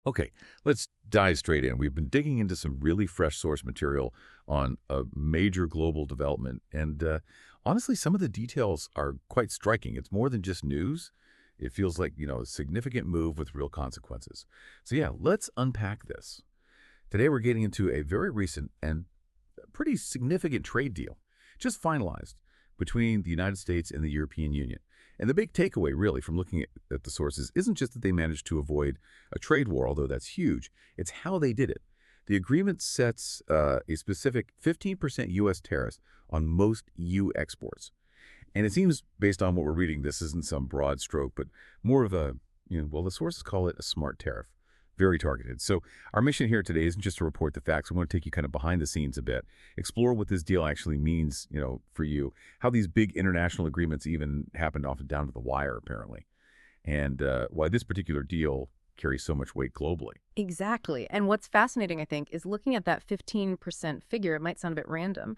Okay, let's dive straight in. We've been digging into some really fresh source material on a major global development, and honestly, some of the details are quite striking. It's more than just news. It feels like, a significant move with real consequences. So yeah, let's unpack this. Today we're getting into a very recent and pretty significant trade deal, just finalized between the United States and the European Union. And the big takeaway, really, from looking at the sources isn't just that they managed to avoid a trade war, although that's huge. It's how they did it. The agreement sets a specific 15% U.S. tariffs on most EU exports. And it seems, based on what we're reading, this isn't some broad stroke, but more of a, well, the sources call it a smart tariff. Very targeted. So our mission here today isn't just to report the facts. We want to take you kind of behind the scenes a bit, explore what this deal actually means, for you, how these big international agreements even happened often down to the wire, apparently, and why this particular deal carries so much weight globally. Exactly. And what's fascinating, I think, is looking at that 15% figure. It might sound a bit random,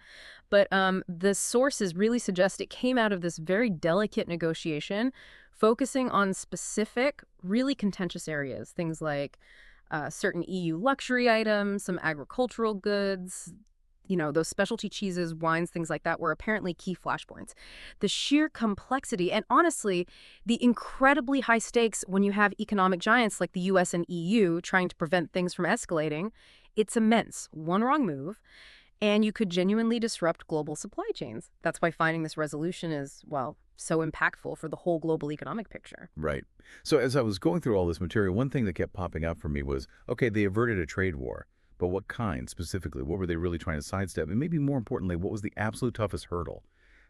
but the sources really suggest it came out of this very delicate negotiation, focusing on specific, really contentious areas, things like certain EU luxury items, some agricultural goods, those specialty cheeses, wines, things like that were apparently key flashpoints. The sheer complexity and honestly, the incredibly high stakes when you have economic giants like the US and EU trying to prevent things from escalating, it's immense. One wrong move, and you could genuinely disrupt global supply chains. That's why finding this resolution is, well, so impactful for the whole global economic picture. Right. So as I was going through all this material, one thing that kept popping up for me was, okay, they averted a trade war, but what kind specifically? What were they really trying to sidestep? And maybe more importantly, what was the absolute toughest hurdle?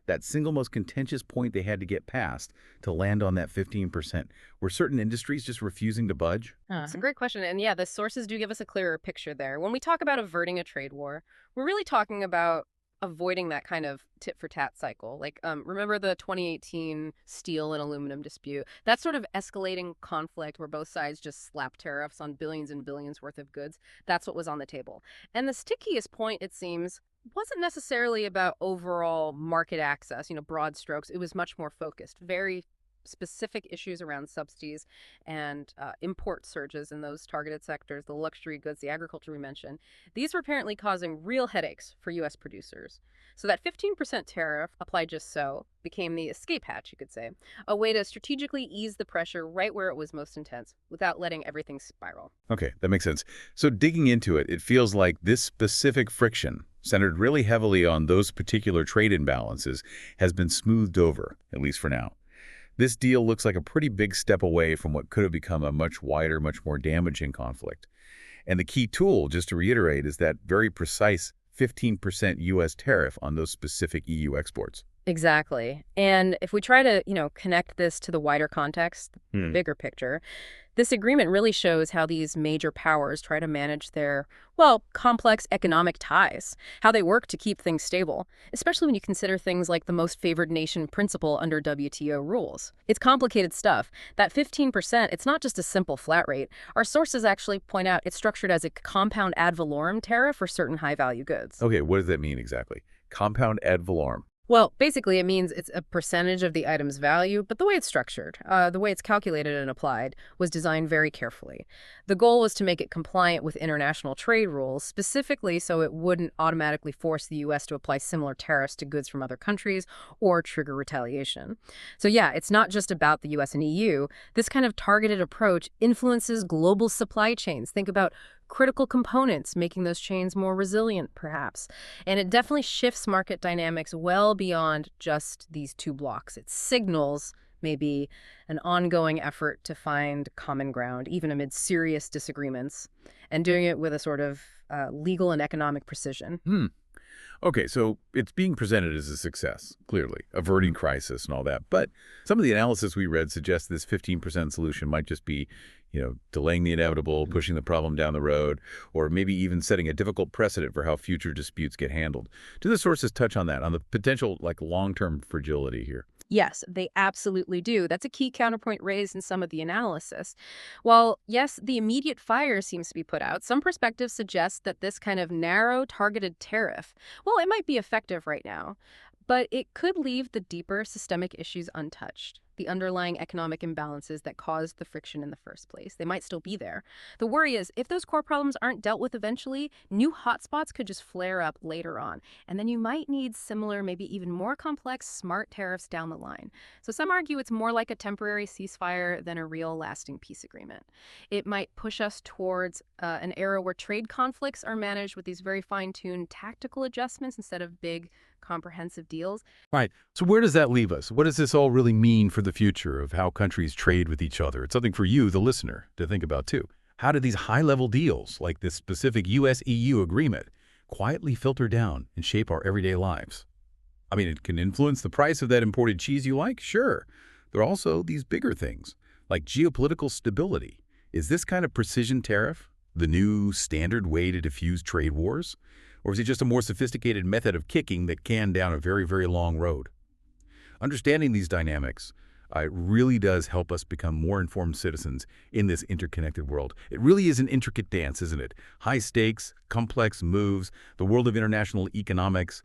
That single most contentious point they had to get past to land on that 15%. Were certain industries just refusing to budge? It's a great question. And yeah, the sources do give us a clearer picture there. When we talk about averting a trade war, we're really talking about avoiding that kind of tit for tat cycle. Like, remember the 2018 steel and aluminum dispute? That sort of escalating conflict where both sides just slap tariffs on billions and billions worth of goods. That's what was on the table. And the stickiest point, it seems, wasn't necessarily about overall market access, broad strokes. It was much more focused, very specific issues around subsidies and import surges in those targeted sectors, the luxury goods, the agriculture we mentioned. These were apparently causing real headaches for U.S. producers. So that 15% tariff, applied just so, became the escape hatch, you could say, a way to strategically ease the pressure right where it was most intense without letting everything spiral. Okay, that makes sense. So digging into it, it feels like this specific friction, centered really heavily on those particular trade imbalances, has been smoothed over, at least for now. This deal looks like a pretty big step away from what could have become a much wider, much more damaging conflict. And the key tool, just to reiterate, is that very precise 15% U.S. tariff on those specific EU exports. Exactly. And if we try to, connect this to the wider context, the Hmm. bigger picture, this agreement really shows how these major powers try to manage their, well, complex economic ties, how they work to keep things stable, especially when you consider things like the most favored nation principle under WTO rules. It's complicated stuff. That 15%, it's not just a simple flat rate. Our sources actually point out it's structured as a compound ad valorem tariff for certain high-value goods. Okay, what does that mean exactly? Compound ad valorem. Well, basically, it means it's a percentage of the item's value, but the way it's structured, the way it's calculated and applied, was designed very carefully. The goal was to make it compliant with international trade rules, specifically so it wouldn't automatically force the U.S. to apply similar tariffs to goods from other countries or trigger retaliation. So yeah, it's not just about the U.S. and EU. This kind of targeted approach influences global supply chains. Think about critical components, making those chains more resilient, perhaps. And it definitely shifts market dynamics well beyond just these two blocks. It signals maybe an ongoing effort to find common ground, even amid serious disagreements, and doing it with a sort of legal and economic precision. Hmm. Okay, so it's being presented as a success, clearly, averting crisis and all that. But some of the analysis we read suggests this 15% solution might just be, delaying the inevitable, pushing the problem down the road, or maybe even setting a difficult precedent for how future disputes get handled. Do the sources touch on that, on the potential, long-term fragility here? Yes, they absolutely do. That's a key counterpoint raised in some of the analysis. While, yes, the immediate fire seems to be put out, some perspectives suggest that this kind of narrow, targeted tariff, it might be effective right now, but it could leave the deeper systemic issues untouched. the underlying economic imbalances that caused the friction in the first place. They might still be there. The worry is if those core problems aren't dealt with eventually, new hotspots could just flare up later on. And then you might need similar, maybe even more complex, smart tariffs down the line. So some argue it's more like a temporary ceasefire than a real lasting peace agreement. It might push us towards an era where trade conflicts are managed with these very fine-tuned tactical adjustments instead of big, comprehensive deals. Right. So where does that leave us? What does this all really mean for the future of how countries trade with each other? It's something for you, the listener, to think about too. How do these high-level deals, like this specific US-EU agreement, quietly filter down and shape our everyday lives? I mean, it can influence the price of that imported cheese you like, sure. There are also these bigger things, like geopolitical stability. Is this kind of precision tariff the new standard way to diffuse trade wars? Or is it just a more sophisticated method of kicking that can down a very, very long road? Understanding these dynamics really does help us become more informed citizens in this interconnected world. It really is an intricate dance, isn't it? High stakes, complex moves, the world of international economics.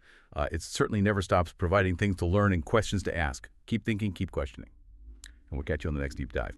It certainly never stops providing things to learn and questions to ask. Keep thinking, keep questioning. And we'll catch you on the next deep dive.